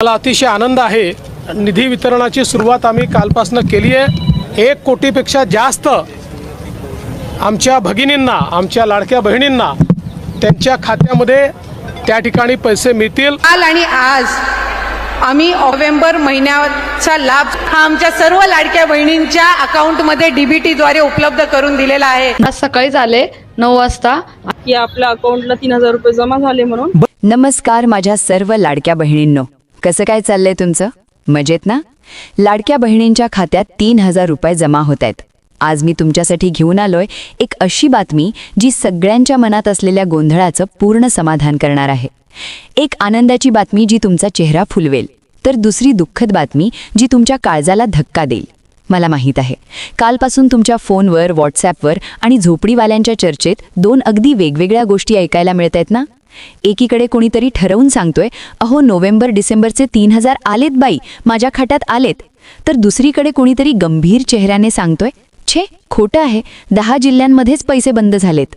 मला अतिशय आनंद आहे। निधी वितरणाची सुरुवात आम्ही कालपासून केली आहे। 1 कोटीपेक्षा जास्त आमच्या भगिनींना, आमच्या लाडक्या बहिणींना त्यांच्या खात्यामध्ये त्या ठिकाणी पैसे मिळतील। काल आणि आज आम्ही नोव्हेंबर महिन्याचा लाभ हा आमच्या सर्व लाडक्या बहिणींच्या अकाउंटमध्ये डीबीटी द्वारे उपलब्ध करून दिलेला आहे। आज सकाळी झाले 9 वाजता की आपल्या अकाउंटला 3000 रुपये जमा झाले म्हणून। नमस्कार माझ्या सर्व लाडक्या बहिणींनो, कसं काय चाललंय तुमचं? मजेत ना? लाडक्या बहिणींच्या खात्यात 3000 रुपये जमा होत आहेत। आज मी तुमच्यासाठी घेऊन आलोय एक अशी बातमी जी सगळ्यांच्या मनात असलेल्या गोंधळाचं पूर्ण समाधान करणार आहे। एक आनंदाची बातमी जी तुमचा चेहरा फुलवेल, तर दुसरी दुःखद बातमी जी तुमच्या काळजाला धक्का देईल। मला माहीत आहे, कालपासून तुमच्या फोनवर, व्हॉट्सॲपवर आणि झोपडीवाल्यांच्या चर्चेत 2 अगदी वेगवेगळ्या गोष्टी ऐकायला मिळत आहेत ना। एकीकडे कोणीतरी ठरवून सांगतोय, अहो नोव्हेंबर डिसेंबरचे 3000 आलेत बाई, माझ्या खात्यात आलेत। तर दुसरीकडे कोणीतरी गंभीर चेहऱ्याने सांगतोय, छे खोटं आहे, 10 जिल्ह्यांमध्येच पैसे बंद झालेत।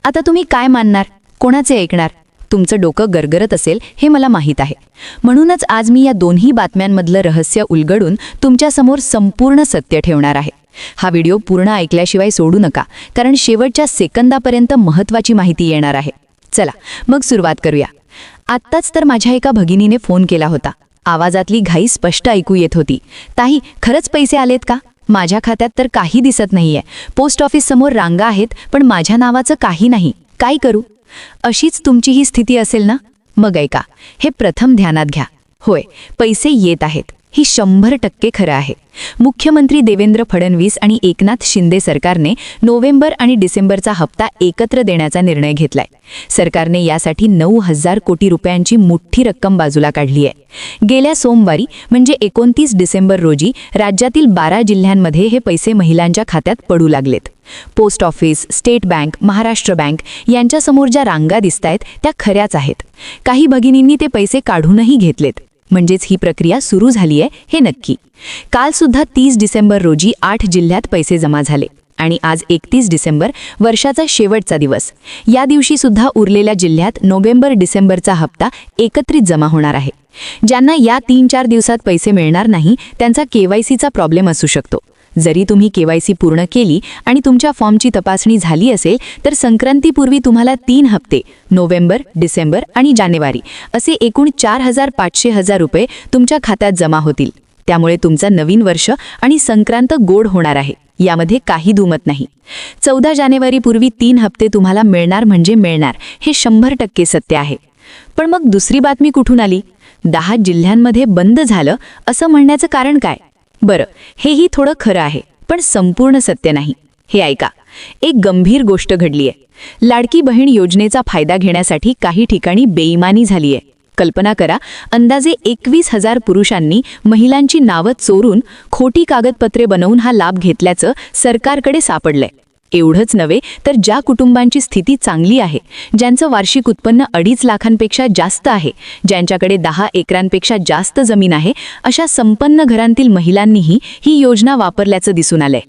आता तुम्ही काय मानणार, कोणाचे ऐकणार? तुमचं डोकं गरगरत असेल हे मला माहीत आहे। म्हणूनच आज मी या दोन्ही बातम्यांमधलं रहस्य उलगडून तुमच्यासमोर संपूर्ण सत्य ठेवणार आहे। हा व्हिडिओ पूर्ण ऐकल्याशिवाय सोडू नका, कारण शेवटच्या सेकंदापर्यंत महत्त्वाची माहिती येणार आहे। चला मग सुरुवात करूया। आत्ताच तर माझ्या एका भगिनीने फोन केला होता। आवाजातली घाई स्पष्ट ऐकू येत होती। ताई, खरंच पैसे आलेत का? माझ्या खात्यात तर काही दिसत नाहीये। पोस्ट ऑफिस समोर रांगा आहेत, पण माझ्या नावाचं काही नाही। काय करू? अशीच तुमची ही स्थिती असेल ना? मग ऐका, हे प्रथम ध्यानात घ्या। होय, पैसे येत आहेत, ही 100% खरं आहे। मुख्यमंत्री देवेंद्र फडणवीस आणि एकनाथ शिंदे सरकारने नोव्हेंबर आणि डिसेंबरचा हप्ता एकत्र देण्याचा निर्णय घेतलाय। सरकारने यासाठी 9000 कोटी रुपयांची मोठी रक्कम बाजूला काढली आहे। गेल्या सोमवारी म्हणजे 29 डिसेंबर रोजी राज्यातील 12 जिल्ह्यांमध्ये हे पैसे महिलांच्या खात्यात पडू लागलेत। Post office, state bank, Maharashtra bank यांच्यासमोर ज्या रांगा दिसतायत त्या खऱ्याच आहेत। काही भगिनींनी ते पैसे काढूनही घेतलेत, म्हणजेच ही प्रक्रिया सुरू झाली आहे हे नक्की। काल सुद्धा 30 डिसेंबर रोजी 8 जिल्ह्यात पैसे जमा झाले आणि आज 31 डिसेंबर वर्षाचा शेवटचा दिवस। या दिवशी सुद्धा उरलेल्या जिल्ह्यात नोव्हेंबर डिसेंबरचा हप्ता एकत्रित जमा होणार आहे। ज्यांना या 3-4 दिवसात पैसे मिळणार नाही त्यांचा केवायसीचा प्रॉब्लेम असू शकतो। जरी तुम्ही केवायसी पूर्ण केली आणि तुमच्या फॉर्मची तपासणी झाली असेल तर संक्रांतीपूर्वी तुम्हाला 3 हप्ते नोव्हेंबर, डिसेंबर आणि जानेवारी असे एकूण 4500 रुपये तुमच्या खात्यात जमा होतील। त्यामुळे तुमचं नवीन वर्ष आणि संक्रांत गोड होणार आहे, यामध्ये काही दुमत नाही। 14 जानेवारीपूर्वी 3 हप्ते तुम्हाला मिळणार म्हणजे मिळणार, हे 100% सत्य आहे। पण मग दुसरी बातमी कुठून आली? 10 जिल्ह्यांमध्ये बंद झालं असं म्हणण्याचं कारण काय? बरं, हेही थोडं खरं आहे, पण संपूर्ण सत्य नाही। हे ऐका, एक गंभीर गोष्ट घडली आहे। लाडकी बहीण योजनेचा फायदा घेण्यासाठी काही ठिकाणी बेईमानी झाली आहे। कल्पना करा, अंदाजे 21000 पुरुषांनी महिलांची नावं चोरून खोटी कागदपत्रे बनवून हा लाभ घेतल्याचं सरकारकडे सापडलंय। एवढंच नव्हे तर ज्या कुटुंबांची स्थिती चांगली आहे, ज्यांचं वार्षिक उत्पन्न 2.5 लाखांपेक्षा जास्त आहे, ज्यांच्याकडे 10 एकरांपेक्षा जास्त जमीन आहे, अशा संपन्न घरांतील महिलांनीही ही योजना वापरल्याचं दिसून आलंय।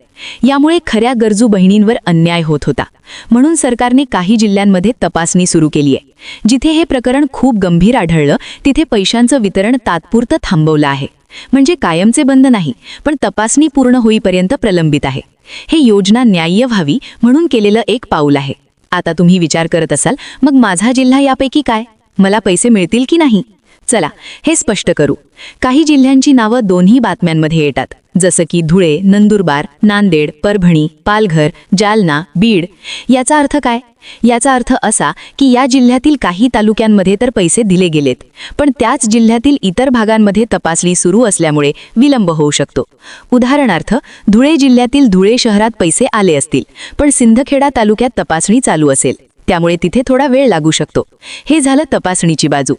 यामुळे खऱ्या गरजू बहिणींवर अन्याय होत होता। म्हणून सरकारने काही जिल्ह्यांमध्ये तपासणी सुरू केली आहे। जिथे हे प्रकरण खूप गंभीर आढळलं तिथे पैशांचं वितरण तात्पुरतं थांबवलं आहे। म्हणजे कायमचे बंद नाही, पण तपासणी पूर्ण होईपर्यंत प्रलंबित आहे। हे योजना न्याय्य व्हावी म्हणून केलेलं एक पाऊल आहे। आता तुम्ही विचार करत असाल, मग माझा जिल्हा यापैकी काय? मला पैसे मिळतील की नाही? चला हे स्पष्ट करू। काही जिल्ह्यांची नावं दोन्ही बातम्यांमध्ये येतात, जसं की धुळे, नंदुरबार, नांदेड, परभणी, पालघर, जालना, बीड। याचा अर्थ काय? याचा अर्थ असा की या जिल्ह्यातील काही तालुक्यांमध्ये तर पैसे दिले गेलेत, पण त्याच जिल्ह्यातील इतर भागांमध्ये तपासणी सुरू असल्यामुळे विलंब होऊ शकतो। उदाहरणार्थ, धुळे जिल्ह्यातील धुळे शहरात पैसे आले असतील, पण सिंदखेडा तालुक्यात तपासणी चालू असेल, त्यामुळे तिथे थोडा वेळ लागू शकतो। हे झालं तपासणीची बाजू।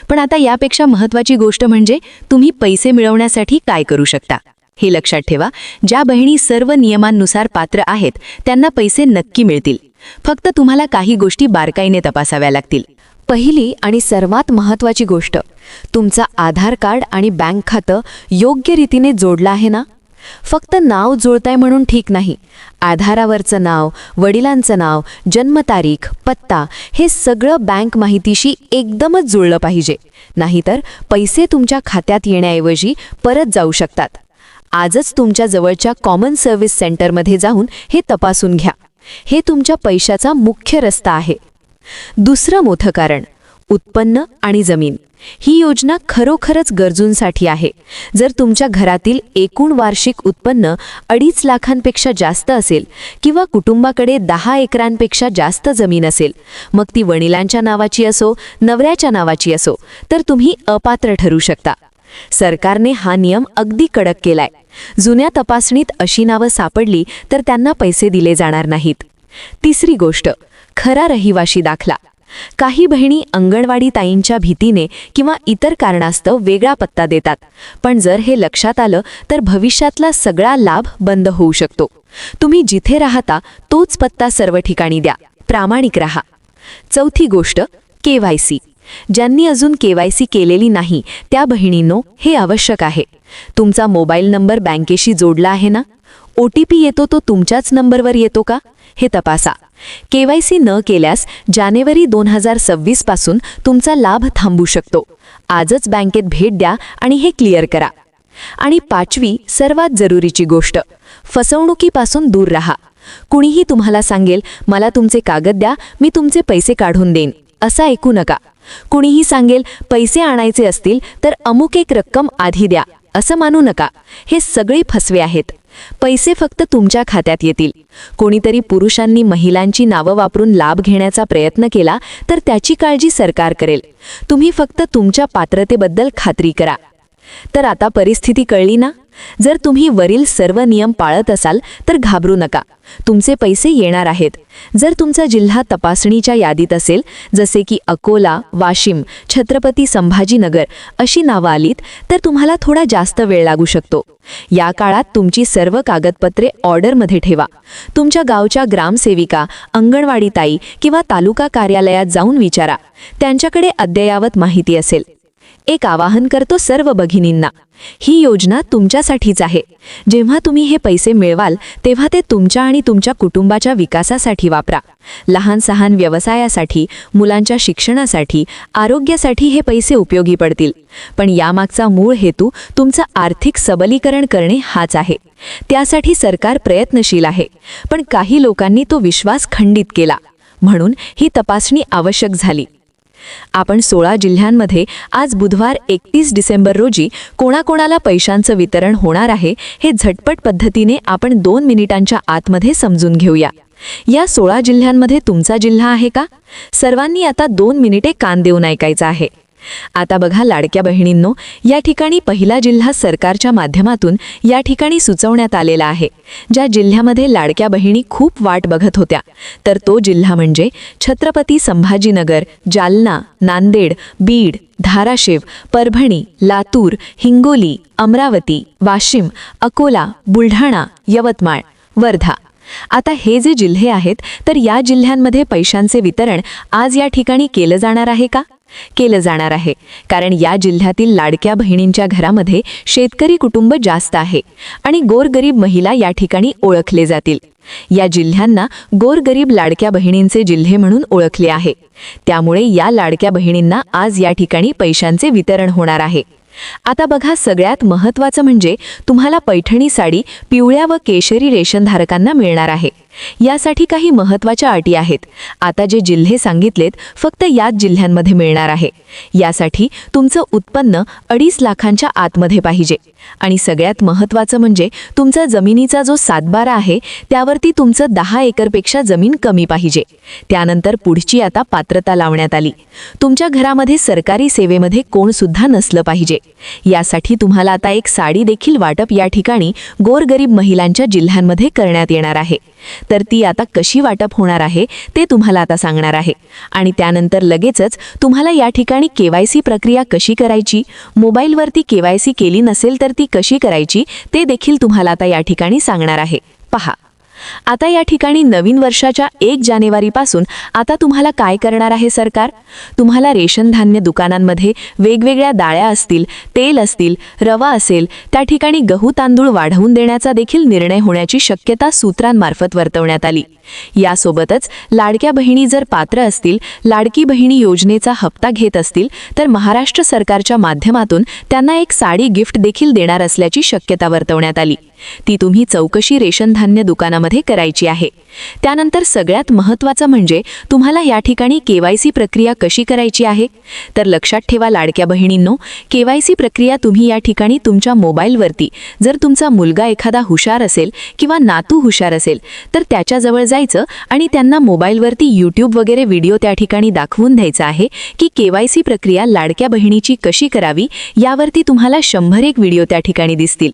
पण आता यापेक्षा महत्त्वाची गोष्ट म्हणजे तुम्ही पैसे मिळवण्यासाठी काय करू शकता। हे लक्षात ठेवा, ज्या बहिणी सर्व नियमांनुसार पात्र आहेत त्यांना पैसे नक्की मिळतील। फक्त तुम्हाला काही गोष्टी बारकाईने तपासाव्या लागतील। पहिली आणि सर्वात महत्त्वाची गोष्ट, तुमचा आधार कार्ड आणि बँक खातं योग्य रीतीने जोडलं आहे ना? फक्त नाव जुळतंय म्हणून ठीक नाही. आधारावरचं नाव, वडिलांचं नाव, जन्मतारीख, पत्ता हे सगळं बँक माहितीशी एकदमच जुळलं पाहिजे. नाहीतर पैसे तुमच्या खात्यात येण्याऐवजी परत जाऊ शकतात. आजच तुमच्या जवळच्या कॉमन सर्व्हिस सेंटरमध्ये जाऊन हे तपासून घ्या. हे तुमच्या पैशाचा मुख्य रस्ता आहे. दुसरं मोठं कारण, उत्पन्न आणि जमीन. ही योजना खरोखरच गरजूंसाठी आहे. जर तुमच्या घरातील एकूण वार्षिक उत्पन्न 2.5 लाखांपेक्षा जास्त असेल किंवा कुटुंबाकडे 10 एकरांपेक्षा जास्त जमीन असेल, मग ती वडिलांच्या नावाची असो, नवऱ्याच्या नावाची असो, तर तुम्ही अपात्र ठरू शकता. सरकारने हा नियम अगदी कडक केलाय. जुन्या तपासणीत अशी नावं सापडली तर त्यांना पैसे दिले जाणार नाहीत. तिसरी गोष्ट, खरा रहिवाशी दाखला. काही बहिणी अंगणवाडी ताईंच्या भीतीने किंवा इतर कारणास्तव वेगळा पत्ता देतात. पण जर हे लक्षात आलं तर भविष्यातला सगळा लाभ बंद होऊ शकतो. तुम्ही जिथे राहता तोच पत्ता सर्व ठिकाणी द्या. प्रामाणिक राहा. चौथी गोष्ट, KYC. ज्यांनी अजून KYC केलेली नाही त्या बहिणींनो, हे आवश्यक आहे. तुमचा मोबाईल नंबर बँकेशी जोडला आहे ना? OTP येतो तो तुमच्याच नंबरवर येतो का? हे तपासा. KYC न केल्यास जानेवारी 2026 पासून तुमचा लाभ थांबू शकतो. आजच बँकेत भेट द्या आणि हे क्लिअर करा. आणि पाचवी सर्वात जरुरीची गोष्ट, फसवणुकीपासून दूर राहा. कुणीही तुम्हाला सांगेल, मला तुमचे कागद द्या, मी तुमचे पैसे काढून देईन, असं ऐकू नका. कुणीही सांगेल, पैसे आणायचे असतील तर अमुक एक रक्कम आधी द्या, असं मानू नका. हे सगळे फसवे आहेत. पैसे फक्त तुमच्या खात्यात येतील. कोणीतरी पुरुषांनी महिलांची नावं वापरून लाभ घेण्याचा प्रयत्न केला तर त्याची काळजी सरकार करेल. तुम्ही फक्त तुमच्या पात्रतेबद्दल खात्री करा. तर आता परिस्थिती कळली ना? जर तुम्ही वरील सर्व नियम पाळत असाल तर घाबरू नका. तुमचे पैसे येणार आहेत. जर तुमचा जिल्हा तपासणीच्या यादीत असेल, जसे की अकोला, वाशिम, छत्रपती संभाजीनगर अशी नावं आलीत, तर तुम्हाला थोडा जास्त वेळ लागू शकतो. या काळात तुमची सर्व कागदपत्रे ऑर्डरमध्ये ठेवा. तुमच्या गावच्या ग्रामसेविका, अंगणवाडी ताई किंवा तालुका कार्यालयात जाऊन विचारा. त्यांच्याकडे अद्ययावत माहिती असेल. एक आवाहन करतो सर्व भगिनींना, ही योजना तुमच्यासाठीच आहे. जेव्हा तुम्ही हे पैसे मिळवाल तेव्हा ते तुमच्या आणि तुमच्या कुटुंबाच्या विकासासाठी वापरा. लहान सहान व्यवसायासाठी, मुलांच्या शिक्षणासाठी, आरोग्यासाठी हे पैसे उपयोगी पडतील. पण यामागचा मूळ हेतू तुमचं आर्थिक सबलीकरण करणे हाच आहे. त्यासाठी सरकार प्रयत्नशील आहे. पण काही लोकांनी तो विश्वास खंडित केला. म्हणून ही तपासणी आवश्यक झाली. आपण 16 जिल्ह्यांमध्ये आज बुधवार 31 डिसेंबर रोजी कोणाकोणाला पैशांचं वितरण होणार आहे हे झटपट पद्धतीने आपण 2 मिनिटांच्या आतमध्ये समजून घेऊया. या 16 जिल्ह्यांमध्ये तुमचा जिल्हा आहे का? सर्वांनी आता 2 मिनिटे कान देऊन ऐकायचं आहे. आता बघा लाडक्या बहिणींनो, या ठिकाणी पहिला जिल्हा सरकारच्या माध्यमातून या ठिकाणी सुचवण्यात आलेला आहे. ज्या जिल्ह्यामध्ये लाडक्या बहिणी खूप वाट बघत होत्या, तर तो जिल्हा म्हणजे छत्रपती संभाजीनगर, जालना, नांदेड, बीड, धाराशिव, परभणी, लातूर, हिंगोली, अमरावती, वाशिम, अकोला, बुलढाणा, यवतमाळ, वर्धा. आता हे जे जिल्हे आहेत, तर या जिल्ह्यांमध्ये पैशांचे वितरण आज या ठिकाणी केलं जाणार आहे का? केलं जाणार आहे. कारण या जिल्ह्यातील लाडक्या बहिणींच्या घरामध्ये शेतकरी कुटुंब जास्त आहे आणि गोरगरीब महिला या ठिकाणी ओळखले जातील. या जिल्ह्यांना गोरगरीब लाडक्या बहिणींचे जिल्हे म्हणून ओळखले आहे. त्यामुळे या लाडक्या बहिणींना आज या ठिकाणी पैशांचे वितरण होणार आहे. आता बघा, सगळ्यात महत्त्वाचं म्हणजे तुम्हाला पैठणी साडी पिवळ्या व केशरी रेशनधारकांना मिळणार आहे. यासाठी काही महत्त्वाच्या अटी आहेत. आता जे जिल्हे सांगितलेत फक्त याच जिल्ह्यांमध्ये मिळणार आहे. यासाठी तुमचं उत्पन्न 2.5 लाखांच्या आतमध्ये पाहिजे. आणि सगळ्यात महत्त्वाचं म्हणजे तुमचा जमिनीचा जो सातबारा आहे त्यावरती तुमचं 10 एकरपेक्षा जमीन कमी पाहिजे. त्यानंतर पुढची आता पात्रता लावण्यात आली. तुमच्या घरामध्ये सरकारी सेवेमध्ये कोण सुद्धा नसलं पाहिजे. यासाठी तुम्हाला आता एक साडी देखील वाटप या ठिकाणी गोरगरीब महिलांच्या जिल्ह्यांमध्ये करण्यात येणार आहे. तर ती आता कशी वाटप होणार आहे ते तुम्हाला आता सांगणार आहे. आणि त्यानंतर लगेचच तुम्हाला या ठिकाणी KYC प्रक्रिया कशी करायची, मोबाईलवरती KYC केली नसेल तर ती कशी करायची ते देखील तुम्हाला आता या ठिकाणी सांगणार आहे. पहा, आता या ठिकाणी नवीन वर्षाच्या 1 जानेवारीपासून आता तुम्हाला काय करणार आहे सरकार? तुम्हाला रेशन धान्य दुकानांमध्ये वेगवेगळ्या डाळ्या असतील, तेल असतील, रवा असेल, त्या ठिकाणी गहू तांदूळ वाढवून देण्याचा देखील निर्णय होण्याची शक्यता सूत्रांमार्फत वर्तवण्यात आली. यासोबतच लाडक्या बहिणी जर पात्र असतील, लाडकी बहिणी योजनेचा हप्ता घेत असतील, तर महाराष्ट्र सरकारच्या माध्यमातून त्यांना एक साडी गिफ्ट देखील देणार असल्याची शक्यता वर्तवण्यात आली. ती तुम्ही चौकशी रेशन धान्य दुकानामध्ये करायची आहे. त्यानंतर सगळ्यात महत्त्वाचं म्हणजे तुम्हाला या ठिकाणी KYC प्रक्रिया कशी करायची आहे? तर लक्षात ठेवा लाडक्या बहिणींनो, KYC प्रक्रिया तुम्ही या ठिकाणी तुमच्या मोबाईलवरती, जर तुमचा मुलगा एखादा हुशार असेल किंवा नातू हुशार असेल तर त्याच्याजवळ जायचं आणि त्यांना मोबाईलवरती YouTube वगैरे व्हिडिओ त्या ठिकाणी दाखवून द्यायचा आहे की KYC प्रक्रिया लाडक्या बहिणीची कशी करावी. यावरती तुम्हाला 100 व्हिडिओ त्या ठिकाणी दिसतील.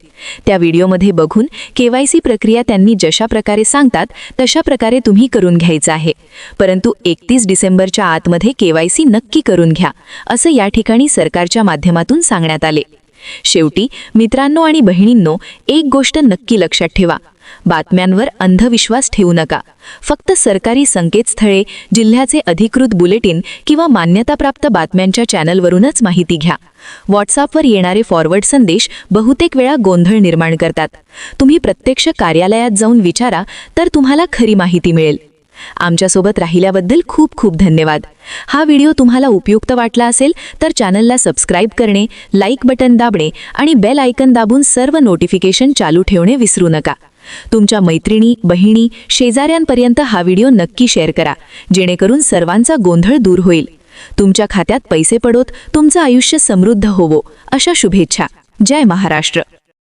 त्या व्हिडिओमध्ये बघून KYC प्रक्रिया त्यांनी जशा प्रकारे सांगतात तशा प्रकारे तुम्ही करून घ्यायचं आहे. परंतु 31 डिसेंबरच्या आतमध्ये KYC नक्की करून घ्या, असं या ठिकाणी सरकारच्या माध्यमातून सांगण्यात आले. शेवटी मित्रांनो आणि बहिणींनो, एक गोष्ट नक्की लक्षात ठेवा, बातम्यांवर अंधविश्वास ठेवू नका. फक्त सरकारी संकेतस्थळे, जिल्ह्याचे अधिकृत बुलेटिन किंवा मान्यताप्राप्त बातम्यांच्या चॅनलवरूनच माहिती घ्या. व्हॉट्सअपवर येणारे फॉरवर्ड संदेश बहुतेक वेळा गोंधळ निर्माण करतात. तुम्ही प्रत्यक्ष कार्यालयात जाऊन विचारा, तर तुम्हाला खरी माहिती मिळेल. आमच्यासोबत राहिल्याबद्दल खूप खूप धन्यवाद. हा व्हिडिओ तुम्हाला उपयुक्त वाटला असेल तर चॅनलला सबस्क्राईब करणे, लाईक बटन दाबणे आणि बेल आयकन दाबून सर्व नोटिफिकेशन चालू ठेवणे विसरू नका. तुमच्या मैत्रिणी, बहिणी, शेजाऱ्यांपर्यंत हा व्हिडिओ नक्की शेअर करा, जेणेकरून सर्वांचा गोंधळ दूर होईल. तुमच्या खात्यात पैसे पडोत, तुमचं आयुष्य समृद्ध होवो, अशा शुभेच्छा. जय महाराष्ट्र.